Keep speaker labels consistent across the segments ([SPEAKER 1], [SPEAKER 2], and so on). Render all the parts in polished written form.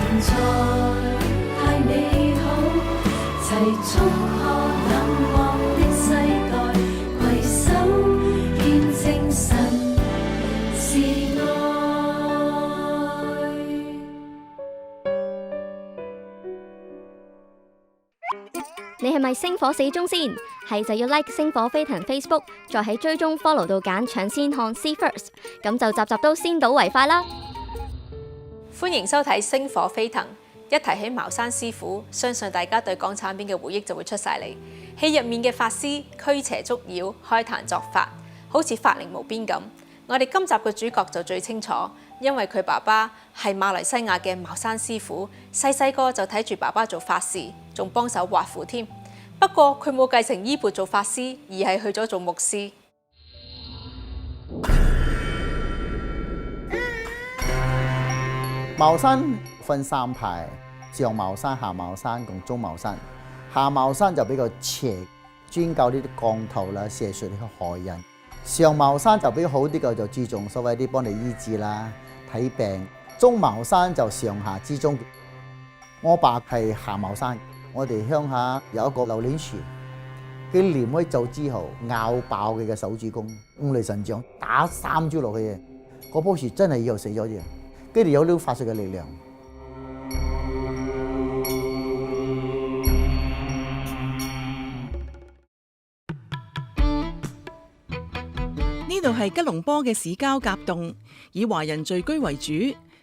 [SPEAKER 1] 存在太美好，齊衝破冷漠的世代，攜手見證神是愛。
[SPEAKER 2] 你係咪星火死忠先？係就要 like 星火飛騰 Facebook， 再喺追蹤 follow 度揀搶先看 See First， 咁就集集都先睹為快啦！
[SPEAKER 3] 歡迎收睇《星火飛騰》。一提起茅山師傅，相信大家對港產片嘅回憶就會出晒嚟。戲入面嘅法師驅邪捉妖、開壇作法，好似法靈無邊咁。我哋今集嘅主角就最清楚，因為佢爸爸係馬來西亞嘅茅山師傅，細個就睇住爸爸做法事，仲幫手畫符添。不過佢冇繼承衣缽做法師，而係去咗做牧師。
[SPEAKER 4] 茅山分三派，上茅山、下茅山同中茅山。下茅山就比較邪，專教呢啲降頭啦、邪術去害人。上茅山就比較好啲嘅，就注重所謂啲幫你醫治啦、睇病。中茅山就上下之中。我爸係下茅山，我哋鄉下有一個榴蓮樹，佢念開咒之後咬爆佢嘅手指公，五雷神掌打3招落去嘅，嗰棵樹真係以後死咗嘅。佢哋有呢個法術嘅力量。
[SPEAKER 5] 呢度係吉隆坡嘅市郊甲洞，以華人聚居為主，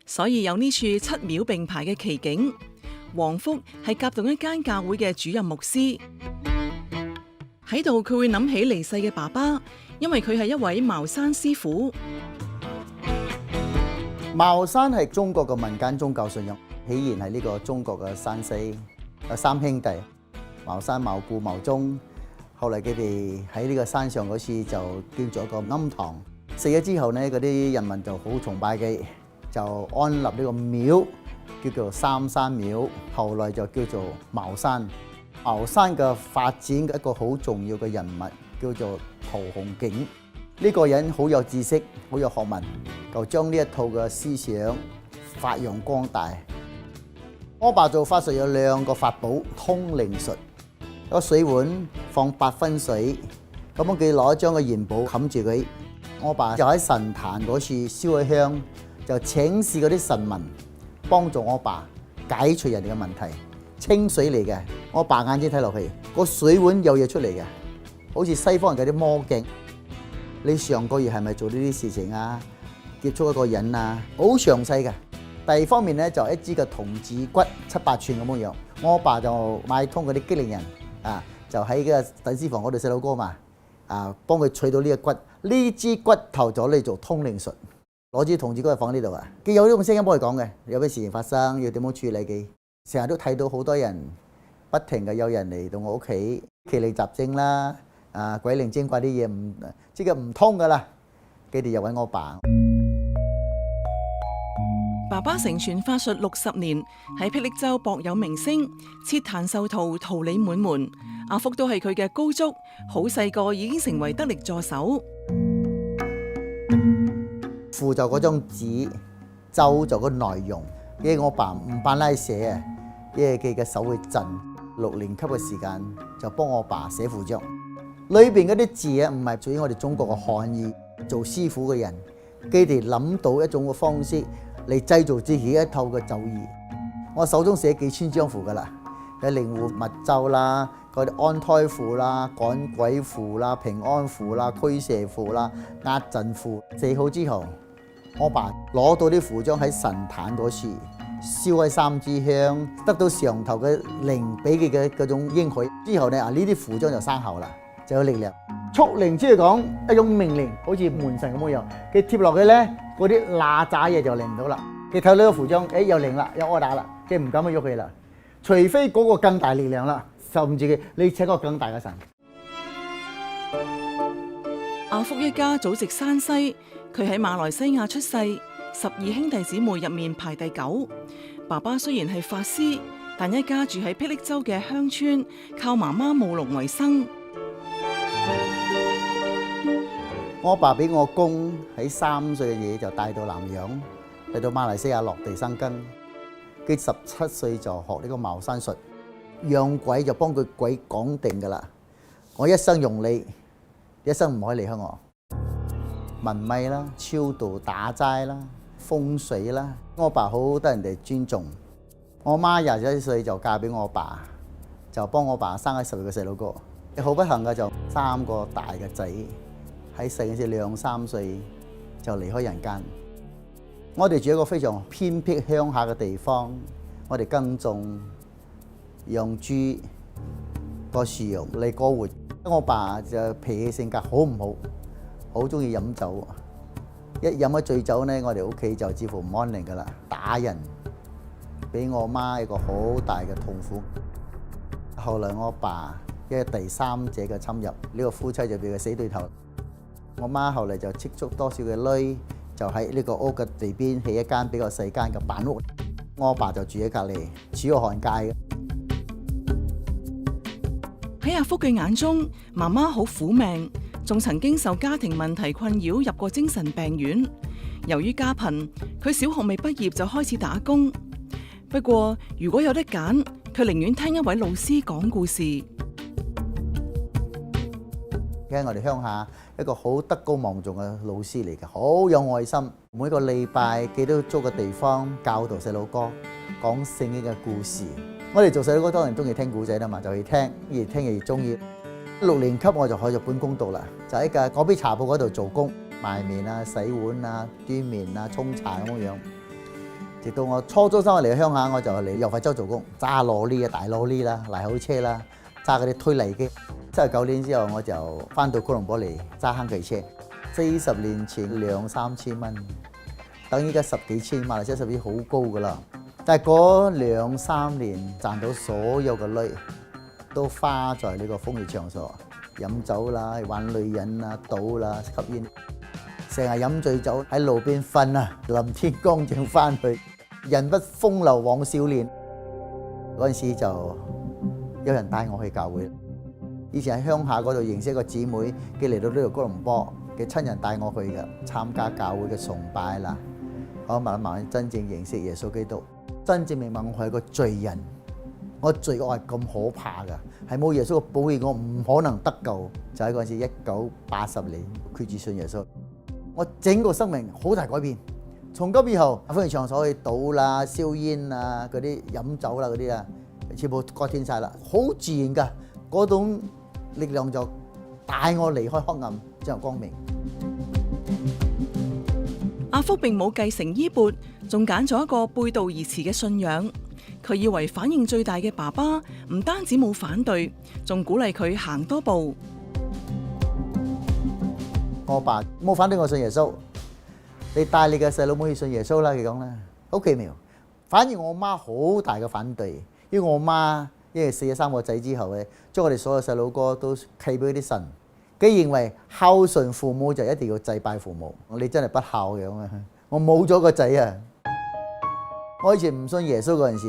[SPEAKER 5] 所以有呢處7廟並排嘅奇景。黃福係甲洞一間教會嘅主任牧師，喺度佢會諗起離世嘅爸爸，因為佢係一位茅山師傅。
[SPEAKER 4] 茅山係中國嘅民間宗教信仰，起源係呢個中國嘅山西有3兄弟，茅山、茅固、茅宗。後嚟佢哋喺呢個山上嗰次就建咗個庵堂，死咗之後呢，嗰啲人民就好崇拜佢，就安立呢個廟，叫做三山廟。後來就叫做茅山。茅山嘅發展一個好重要嘅人物叫做陶弘景。呢個人好有知識，好有學問，就將呢一套嘅思想發揚光大。我爸做法術有2個法寶，通靈術。個水碗放8分水，咁樣佢攞一張嘅元寶冚住佢。我爸就喺神壇嗰處燒咗香，就請示嗰啲神明幫助我爸解除人哋嘅問題。清水嚟嘅，我爸眼睛睇落去，個水碗有嘢出嚟嘅，好似西方人嗰啲魔鏡。你上個月係咪做呢啲事情啊？接觸一個人啊，好詳細嘅。第二方面咧，就一支嘅童子骨7、8寸咁樣樣。我爸就買通嗰啲機靈人啊，就喺個底絲房嗰度細佬哥嘛啊，幫佢取到呢個骨。呢支骨頭就嚟做通靈術，攞支童子骨放喺呢度啊。佢有呢種聲音幫佢講嘅，有咩事情發生要點樣處理嘅。成日都睇到好多人不停嘅有人嚟到我屋企，奇離雜症啦。啊！鬼靈精怪啲嘢即係唔通噶啦，佢哋又揾我爸。
[SPEAKER 5] 爸爸承傳法術60年，喺霹靂州薄有名聲，設壇授徒，桃李滿門。阿福都係佢嘅高足，好細個已經成為得力助手。
[SPEAKER 4] 符就嗰張紙，咒就個內容。因為我爸唔扮拉寫啊，因為佢嘅手會震。6年級嘅時間就幫我爸寫符章。裏邊嗰啲字啊，唔係屬於我哋中國嘅漢語。做師傅嘅人，佢哋諗到一種嘅方式嚟製造自己一套嘅咒語。我手中寫幾千張符噶啦，有靈活密咒啦，嗰啲安胎符啦、趕鬼符啦、平安符啦、驅邪符啦、壓陣符。寫好之後，我爸攞到啲符章喺神壇嗰處燒開3支香，得到上頭嘅靈俾佢嘅嗰種應許之後咧，呢啲符章就生效啦。就有力量，速靈即係講一種命令，好似門神咁樣。佢貼落去咧，嗰啲嗱喳嘢就靈唔到啦。佢睇到呢個符章，又靈啦，有柯打啦，佢唔敢去喐佢啦。除非嗰個更大力量啦，甚至你請個更大嘅神。
[SPEAKER 5] 阿福一家祖籍山西，佢喺馬來西亞出世，12兄弟姊妹入面排第9。爸爸雖然係法師，但一家住喺霹靂州嘅鄉村，靠媽媽務農為生。
[SPEAKER 4] 我爸俾我公喺3歲嘅嘢就帶到南洋，嚟到馬來西亞落地生根。佢17歲就學呢個茅山術，養鬼就幫佢鬼講定㗎啦。我一生用你，一生唔可以離開我。問米啦、超度打齋啦、風水啦，我爸好得人哋尊重。我媽21歲就嫁俾我爸，就幫我爸生咗12個細佬哥。好不幸嘅就3個大嘅仔喺細嗰時2、3歲就離開人間。我哋住一個非常偏僻鄉下嘅地方，我哋耕種、養豬、過樹用嚟過活。我爸就脾氣性格好唔好，好中意飲酒。一飲咗醉酒呢，我哋屋企就似乎唔安寧噶啦，打人，俾我媽一個好大嘅痛苦。後來我爸因為第三者嘅侵入，呢個夫妻就變個死對頭。我媽後嚟就積蓄多少嘅鐳，就喺呢個屋嘅地邊起一間比較細間嘅板屋。我爸就住喺隔離，似個寒街嘅。
[SPEAKER 5] 喺阿福嘅眼中，媽媽好苦命，仲曾經受家庭問題困擾，入過精神病院。由於家貧，佢小學未畢業就開始打工。不過如果有得揀，佢寧願聽一位老師講故事。
[SPEAKER 4] 喺我哋鄉下一個好德高望重嘅老師嚟嘅，好有愛心。每個禮拜記得租個地方教導細路哥講聖經嘅故事。我哋做細路哥當然中意聽古仔啦嘛，就去聽，越聽越中意。6年級我就去日本工讀啦，就喺個嗰邊茶鋪嗰度做工，賣麵啊、洗碗啊、端麵啊、沖茶咁樣。直到我初中生嚟鄉下，我就嚟油費州做工，揸羅哩啊、大羅哩啦、泥口車啦，揸嗰啲推泥機。79年之後，我就翻到吉隆坡嚟揸坑渠車。40年前2、3千蚊，等依家10幾千萬，即係10好高噶啦。但係嗰2、3年賺到所有嘅鐳，都花在呢個風月場所，飲酒啦、玩女人啊、賭啦、吸煙，成日飲醉酒喺路邊瞓啊，臨天光正翻去，人不風流枉少年。嗰陣時就有人帶我去教會。以前喺鄉下嗰度認識一個姊妹，佢嚟到呢度吉隆坡，嘅親人帶我去嘅，參加教會嘅崇拜啦。我慢慢真正認識耶穌基督，真正明白我係個罪人，我罪惡係咁可怕㗎，係冇耶穌嘅保護我唔可能得救。就喺嗰陣時1980年決志信耶穌，我整個生命好大改變。從今以後，風月場所去賭啦、燒煙啊、嗰啲飲酒啦嗰啲啊，全部割斷晒啦，好自然㗎嗰種力量就帶我離開黑暗，進入光明。
[SPEAKER 5] 阿福並冇繼承衣缽，仲揀咗一個背道而馳嘅信仰。佢以為反應最大嘅爸爸唔單止冇反對，仲鼓勵佢行多步。
[SPEAKER 4] 我爸冇反對我信耶穌，你帶你嘅細佬妹去信耶穌啦。佢講啦，好奇妙。反而我媽好大嘅反對，因為我媽因為死咗3個仔之後咧，將我哋所有細佬哥都契俾啲神。佢認為孝順父母就一定要祭拜父母，你真係不孝嘅咁啊！我冇咗個仔啊！我以前唔信耶穌嗰陣時，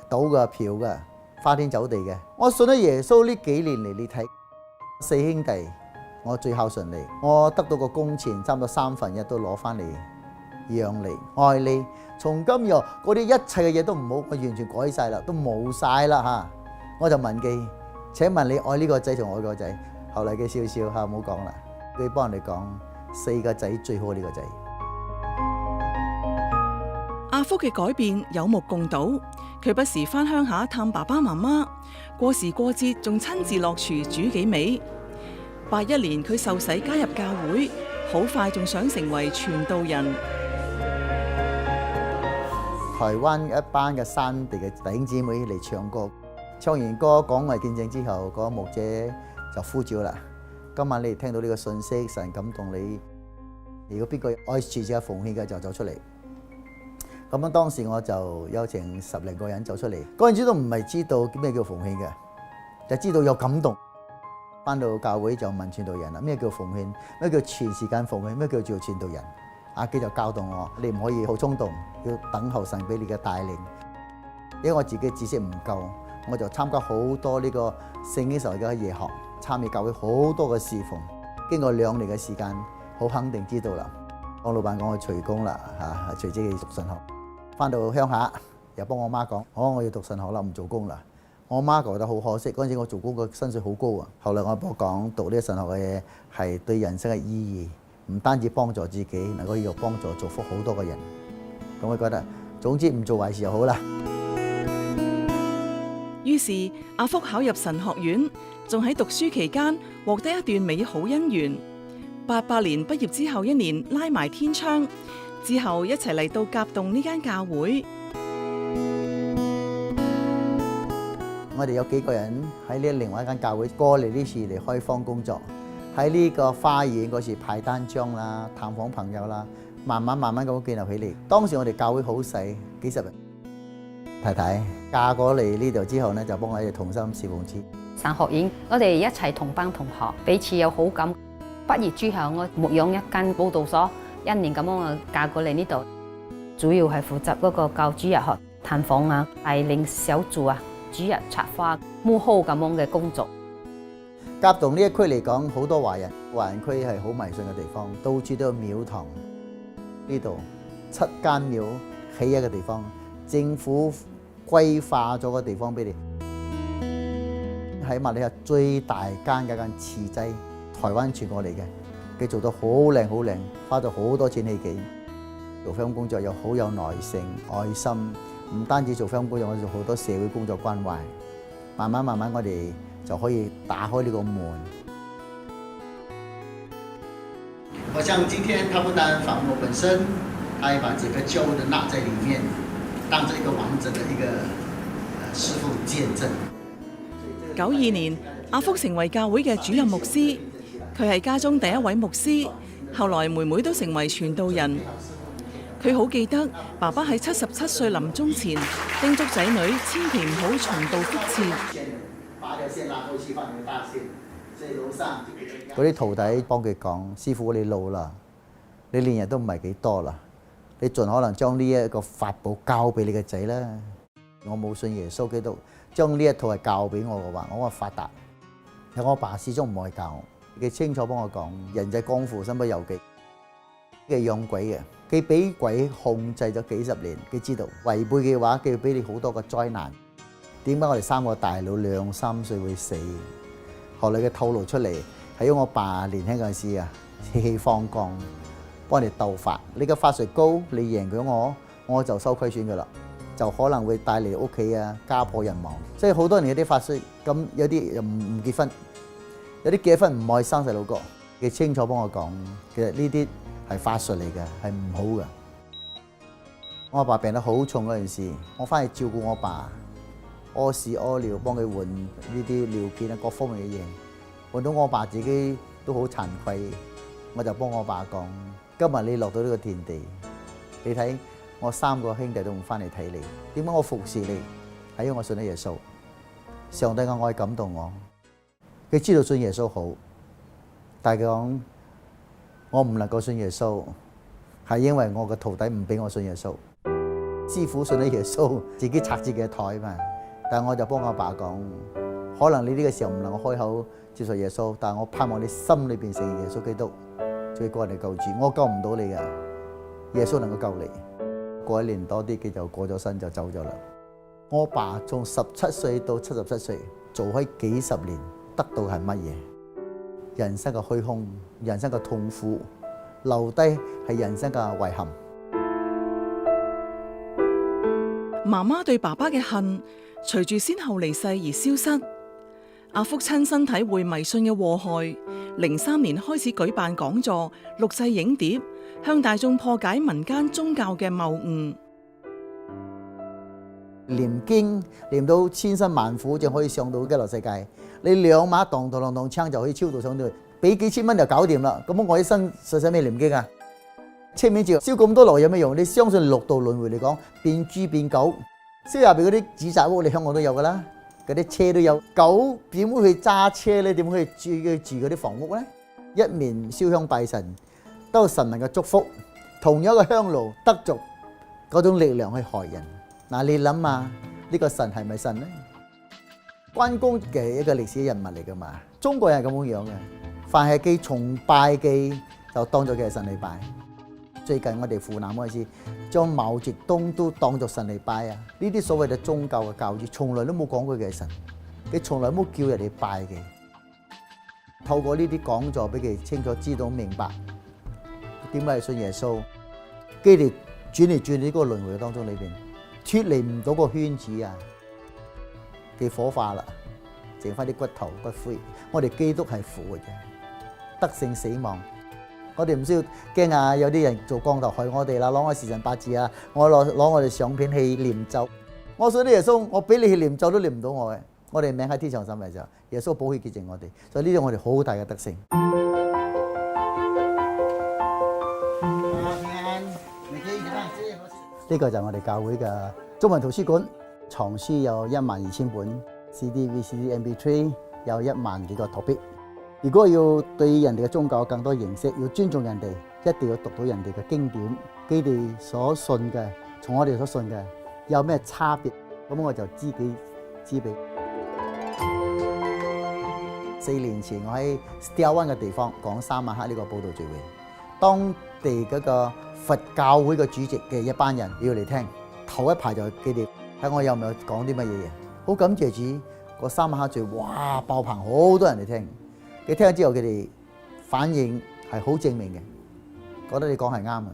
[SPEAKER 4] 賭㗎、嫖㗎、花天酒地嘅。我信咗耶穌呢幾年嚟，你睇4兄弟，我最孝順你，我得到個工錢差唔多1/3都攞翻嚟養你、愛你。從今以後嗰啲一切嘅嘢都唔好，我完全改晒啦，都冇晒啦嚇！我就問佢：請問你愛呢個仔同愛個仔？後嚟佢笑笑嚇，唔好講啦。佢幫人哋講4個仔最好呢個仔。
[SPEAKER 5] 阿福嘅改變有目共睹，佢不時返鄉下探爸爸媽媽，過時過節仲親自落廚煮幾味。81年佢受洗加入教會，好快仲想成為傳道人。
[SPEAKER 4] 台灣一班嘅山地嘅弟兄姊妹嚟唱歌，唱完歌講埋見證之後，嗰個牧者就呼召啦。今晚你哋聽到呢個信息，神感動你，如果邊個愛住者奉獻嘅就走出嚟。咁樣當時我就有成10零個人走出嚟，嗰陣時都唔係知道咩叫奉獻嘅，就知道有感動。翻到教會就問傳道人啦，咩叫奉獻？咩叫全時間奉獻？咩叫做傳道人？阿基就教導我，你唔可以好衝動，要等候神俾你嘅帶領。因為我自己知識唔夠，我就參加好多呢個聖經時候嘅夜學，參與教會好多嘅侍奉。經過2年嘅時間，好肯定知道啦。當老闆講我隨工啦，隨即去讀神學。翻到鄉下又幫我媽講，我要讀神學啦，唔做工啦。我媽覺得好可惜，嗰陣時我做工個薪水好高啊。後來我幫我講讀呢個神學嘅嘢係對人生嘅意義，唔單止幫助自己，能夠又幫助祝福好多個人。咁我覺得總之唔做壞事就好啦。
[SPEAKER 5] 於是阿福考入神學院，仲喺讀書期間獲得一段美好姻緣。88年畢業之後1年拉埋天窗，之後一齊嚟到甲洞呢間教會。
[SPEAKER 4] 我哋有幾個人喺呢另外一間教會過嚟呢次嚟開荒工作，喺呢個花園嗰時派單張啦、探訪朋友啦，慢慢咁建立起嚟。當時我哋教會好細，幾十人。太太嫁過嚟呢度之後呢，就幫我哋同心侍奉主。
[SPEAKER 6] 神學院我哋一齊同班同學，彼此有好感。畢業之後，我牧養一間佈道所，1年咁樣我嫁過嚟呢度，主要係負責嗰個教主日學探訪啊、帶領小組啊、主日策劃、幕後咁樣嘅工作。
[SPEAKER 4] 甲洞呢一區嚟講，好多華人區係好迷信嘅地方，到處都有廟堂。呢度7間廟起一個地方，政府規劃咗個地方俾你。喺馬來西亞最大間嘅間慈濟，台灣傳過嚟嘅，佢做到好靚好靚，花咗好多錢起嘅。做福音工作又好有耐性、愛心，唔單止做福音工作，我哋做好多社會工作關懷。慢慢，我哋就可以打開呢個門。
[SPEAKER 7] 我想今天他不但訪問我本身，他也把這個教會的納在裡面，當作一個完整的一個師父見證。
[SPEAKER 5] 92年，阿福成為教會嘅主任牧師，佢係家中第一位牧師。後來妹妹都成為傳道人。佢好記得爸爸喺77歲臨終前叮囑仔女千祈唔好重蹈覆轍。
[SPEAKER 4] 嗰啲徒弟幫佢講：師傅，你老啦，你練日都唔係幾多啦，你盡可能將呢一個法寶交俾你嘅仔啦。我冇信耶穌基督，將呢一套係教俾我嘅話，我發達。有我爸始終唔愛教我，佢清楚幫我講：人在江湖身不由己。佢養鬼嘅，佢俾鬼控制咗幾十年，佢知道違背嘅話，佢會俾你好多個災難。點解我哋3個大佬2、3歲會死？後來佢透露出嚟，係因為我爸年輕嗰陣時啊，意氣方剛，幫你鬥法。你嘅法術高，你贏咗我就收虧損噶啦，就可能會帶嚟屋企啊家破人亡。所以好多人有啲法術，咁有啲又唔結婚，有啲結婚唔愛生細路哥。佢清楚幫我講，其實呢啲係法術嚟嘅，係唔好嘅。我阿爸病得好重嗰陣時，我翻去照顧我阿爸，屙屎屙尿，幫佢換呢啲尿片啊，各方面嘅嘢。換到我阿爸自己都好慚愧，我就幫我阿爸講：今日你落到呢個田地，你睇我3個兄弟都唔翻嚟睇你，點解我服侍你？係因為我信咗耶穌，上帝嘅愛感動我。佢知道信耶穌好，但係佢講：我唔能夠信耶穌，係因為我個徒弟唔俾我信耶穌。師傅信咗耶穌，自己拆自己嘅台嘛。但係我就幫我阿爸講：可能你呢個時候唔能夠開口接受耶穌，但係我盼望你心裏邊承認耶穌基督，做個人嚟救主。我救唔到你嘅，耶穌能夠救你。過1年多啲，佢就過咗身就走咗啦。我阿爸從17歲到77歲做開幾十年，得到係乜嘢？人生嘅虛空，人生嘅痛苦，留低係人生嘅遺憾。
[SPEAKER 5] 媽媽對爸爸嘅恨，隨住先後離世而消失。阿福親身體會迷信嘅禍害，03年開始舉辦講座、錄製影碟，向大眾破解民間宗教嘅謬誤。
[SPEAKER 4] 念經念到千辛萬苦，就可以上到極樂世界。你2馬當槍就可以超度上到去，俾幾千蚊就搞掂啦。咁我一生使咩念經啊？清明節燒咁多爐有咩用？你相信6道輪迴嚟講，變豬變狗，燒入邊嗰啲紙紮屋，你香港都有噶啦，嗰啲車都有。狗點會去揸車咧？點會去住嗰啲房屋咧？一面燒香拜神，得到神明嘅祝福，同樣嘅香爐得着嗰種力量去害人。嗱，你諗下呢個神係咪神咧？關公嘅一個歷史人物嚟噶嘛？中國人係咁樣嘅，凡係祭崇拜嘅就當咗佢係神嚟拜。最近我哋湖南嗰陣時，將毛澤東都當作神嚟拜啊！呢啲所謂嘅宗教嘅教主，從來都冇講過佢係神，佢從來冇叫人哋拜嘅。透過呢啲講座，俾佢清楚知道明白點解係信耶穌，佢哋轉嚟轉去嗰個輪迴當中裏邊，脫離唔到個圈子啊！佢火化啦，剩翻啲骨頭骨灰。我哋基督係復活嘅，得勝死亡。我哋唔需要驚啊！有啲人做降頭害我哋啦，攞我時辰八字啊，攞我哋相片去念咒。我信啲耶穌，我俾你去念咒都念唔到我嘅。我哋名喺天上審嘅時候，耶穌寶血潔淨我哋，所以呢啲我哋好大嘅得勝。呢個就係我哋教會嘅中文圖書館，藏書有12000本 CD、VCD、MP3， 有1萬幾個圖片。如果要對人哋嘅宗教更多認識，要尊重人哋，一定要讀到人哋嘅經典，佢哋所信嘅，同我哋所信嘅有咩差別，咁我就知己知彼。4年前我喺 Setiawan 灣嘅地方講3晚黑呢個佈道聚會，當地嗰個佛教會嘅主席嘅一班人要嚟聽，頭一排就佢哋睇我有冇講啲乜嘢嘢，好感謝主，個3晚黑聚會哇爆棚，好多人嚟聽。你聽咗之後，佢哋反應係好正面嘅，覺得你講係啱嘅。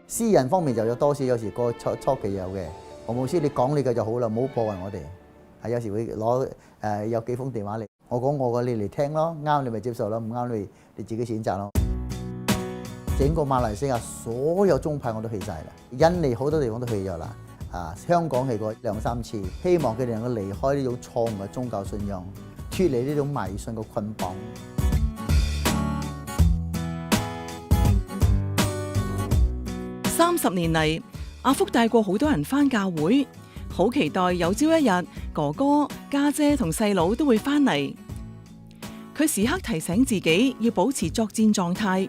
[SPEAKER 4] 私人方面就有多少，有時個初期有嘅。黃牧師，你講你嘅就好啦，唔好破壞我哋。係有時會攞有幾封電話嚟，我講我嘅，你嚟聽咯，啱你咪接受咯，唔啱你自己選擇咯。整個馬來西亞所有宗派我都去晒啦，印尼好多地方都去咗啦，香港去過2、3次，希望佢哋能夠離開呢種錯誤嘅宗教信仰。脫離呢種迷信嘅捆綁。
[SPEAKER 5] 30年嚟，阿福帶過好多人返教會，好期待有朝一日哥哥、家姐同細佬都會返嚟。佢時刻提醒自己要保持作戰狀態，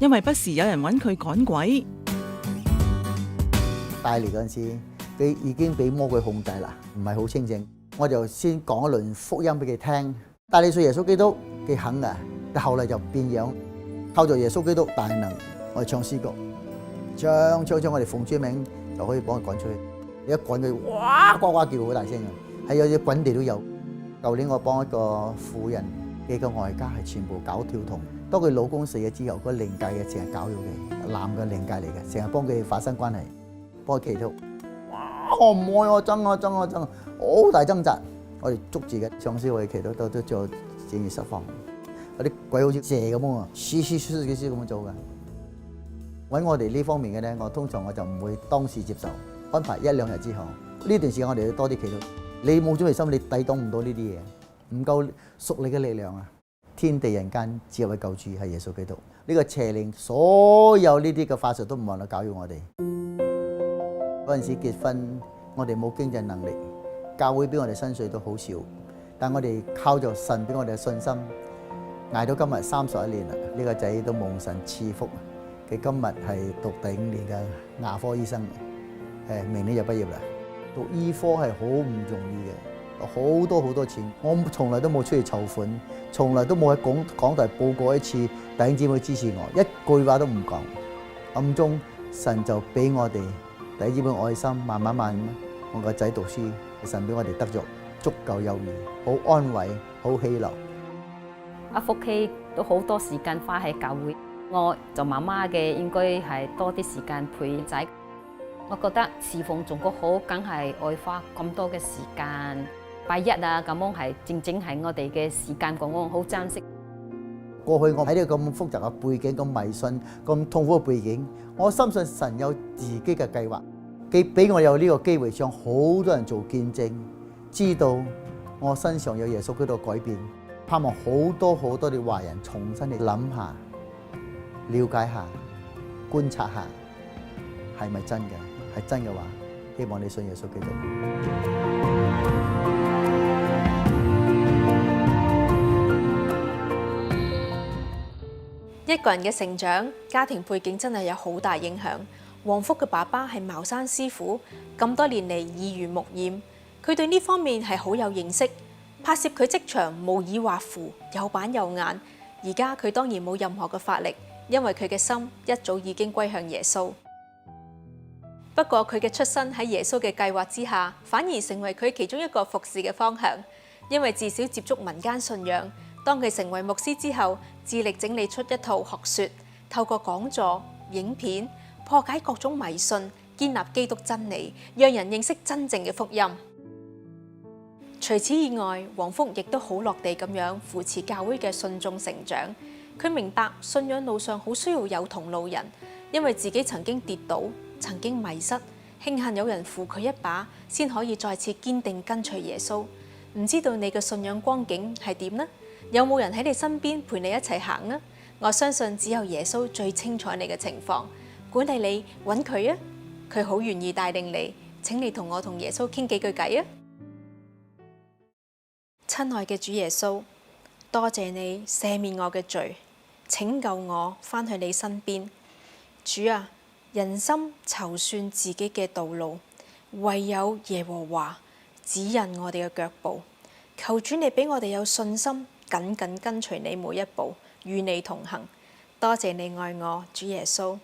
[SPEAKER 5] 因為不時有人揾佢趕鬼。
[SPEAKER 4] 帶嚟嗰陣時，佢已經俾魔鬼控制啦，唔係好清醒。我就先講一輪福音俾佢聽，帶你信耶穌基督，佢肯噶。但後嚟就變樣，靠住耶穌基督大能，我哋唱詩歌，唱我哋奉主名就可以幫佢趕出去。你一趕佢，哇呱呱叫好大聲嘅，係有啲滾地都有。舊年我幫一個婦人，佢個外家係全部搞跳童，當佢老公死咗之後，嗰靈界嘅成日搞咗佢，男嘅靈界嚟嘅，成日幫佢發生關係，幫佢祈禱。我唔愛我憎，好大掙扎。我哋捉住嘅上司，我哋祈禱都做正義釋放。有啲鬼好似蛇咁啊，咁樣做㗎。揾我哋呢方面嘅咧，我通常我就唔會當時接受，安排1、2日之後。呢段時間我哋要多啲祈禱。你冇準備心，你抵擋唔到呢啲嘢，唔夠屬你嘅力量啊！天地人間只有位救主係耶穌基督。呢個邪靈所有呢啲嘅法術都唔能夠搞擾我哋。嗰陣時結婚，我哋冇經濟能力，教會俾我哋薪水都好少，但我哋靠著神俾我哋嘅信心，捱到今日31年啦。呢個仔都蒙神賜福，佢今日係讀第5年嘅牙科醫生，明年就畢業啦。讀醫科係好唔容易嘅，好多錢，我從來都冇出去籌款，從來都冇喺港台報過一次弟兄姊妹支持我，一句話都唔講。暗中神就俾我哋弟兄姊妹愛心，慢慢我個仔讀書，神俾我哋得咗足夠友誼，好安慰，好喜樂。
[SPEAKER 6] 阿福佢都好多時間花喺教會，我做媽媽嘅應該係多啲時間陪仔。我覺得侍奉仲個好，梗係愛花咁多嘅時間。拜一啊，咁樣係正係我哋嘅時間，我好珍惜。
[SPEAKER 4] 過去我喺呢個咁複雜嘅背景、咁迷信、咁痛苦嘅背景，我深信神有自己嘅計劃，佢俾我有呢個機會，向好多人做見證，知道我身上有耶穌基督改變，盼望好多啲華人重新嚟諗下、了解下、觀察下，係咪真嘅？係真嘅話，希望你信耶穌基督。
[SPEAKER 3] 一個人嘅成長，家庭背景真係有好大影響。黃福嘅爸爸係茅山師傅，咁多年嚟耳濡目染，佢對呢方面係好有認識。拍攝佢職場無以畫符，有板有眼。而家佢當然冇任何嘅法力，因為佢嘅心一早已經歸向耶穌。不過佢嘅出生喺耶穌嘅計劃之下，反而成為佢其中一個服侍嘅方向。因為自小接觸民間信仰，當佢成為牧師之後，致力整理出一套學說，透過講座、影片破解各種迷信，建立基督真理，讓人認識真正嘅福音。除此以外，黃福亦都好落地咁樣扶持教會嘅信眾成長。佢明白信仰路上好需要有同路人，因為自己曾經跌倒，曾經迷失，慶幸有人扶佢一把，先可以再次堅定跟隨耶穌。唔知道你嘅信仰光景係點呢？有冇人喺你身邊陪你一齊行呢？我相信只有耶穌最清楚你嘅情況，鼓勵你揾佢啊！佢好願意帶領你，請你同我同耶穌傾幾句偈啊！親愛嘅主耶穌，多謝你赦免我嘅罪，拯救我返去你身邊。主啊，人心籌算自己嘅道路，唯有耶和華指引我哋嘅腳步。求主你俾我哋有信心，緊緊跟隨你每一步，與你同行。多謝你愛我，主耶穌。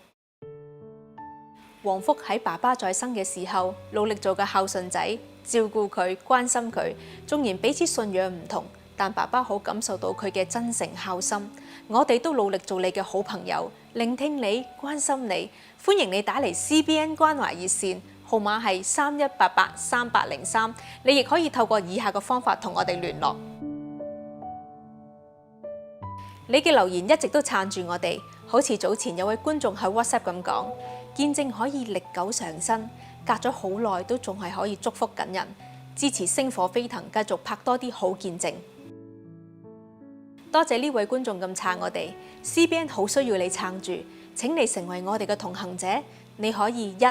[SPEAKER 3] 黃福喺爸爸在生嘅時候，努力做個孝順仔，照顧佢，關心佢。縱然彼此信仰唔同，但爸爸好感受到佢嘅真誠孝心。我哋都努力做你嘅好朋友，聆聽你，關心你。歡迎你打嚟 CBN 關懷熱線，號碼係31883803。你亦可以透過以下嘅方法同我哋聯絡。你嘅留言一直都撐住我哋，好似早前有位觀眾喺 WhatsApp 咁講，見證可以歷久常新，隔咗好耐都仲係可以祝福緊人，支持星火飛騰繼續拍多啲好見證。多謝呢位觀眾咁撐我哋 ，CBN 好需要你撐住，請你成為我哋嘅同行者。你可以一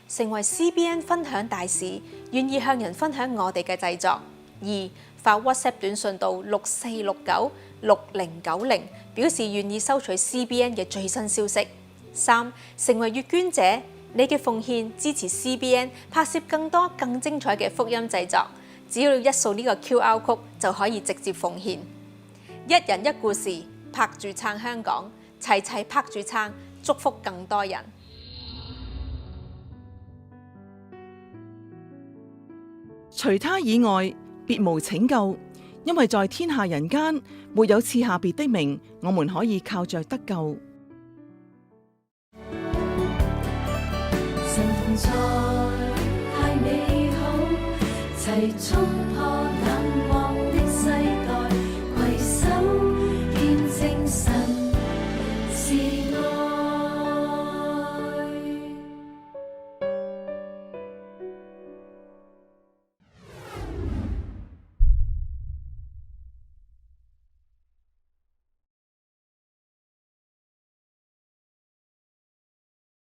[SPEAKER 3] 成為 CBN 分享大使，願意向人分享我哋嘅製作；二發 WhatsApp 短信到64696090，表示願意收取 CBN 嘅最新消息；三成為月捐者，你嘅奉獻支持 CBN 拍攝更多更精彩嘅福音製作，只要一掃呢個 QR code 就可以直接奉獻。一人一故事，拍住撐香港，齊齊拍住撐，祝福更多人。
[SPEAKER 5] 除他以外，別無拯救，因為在天下人間沒有賜下別的名，我們可以靠着得救。
[SPEAKER 1] 神同在太美好，齊衝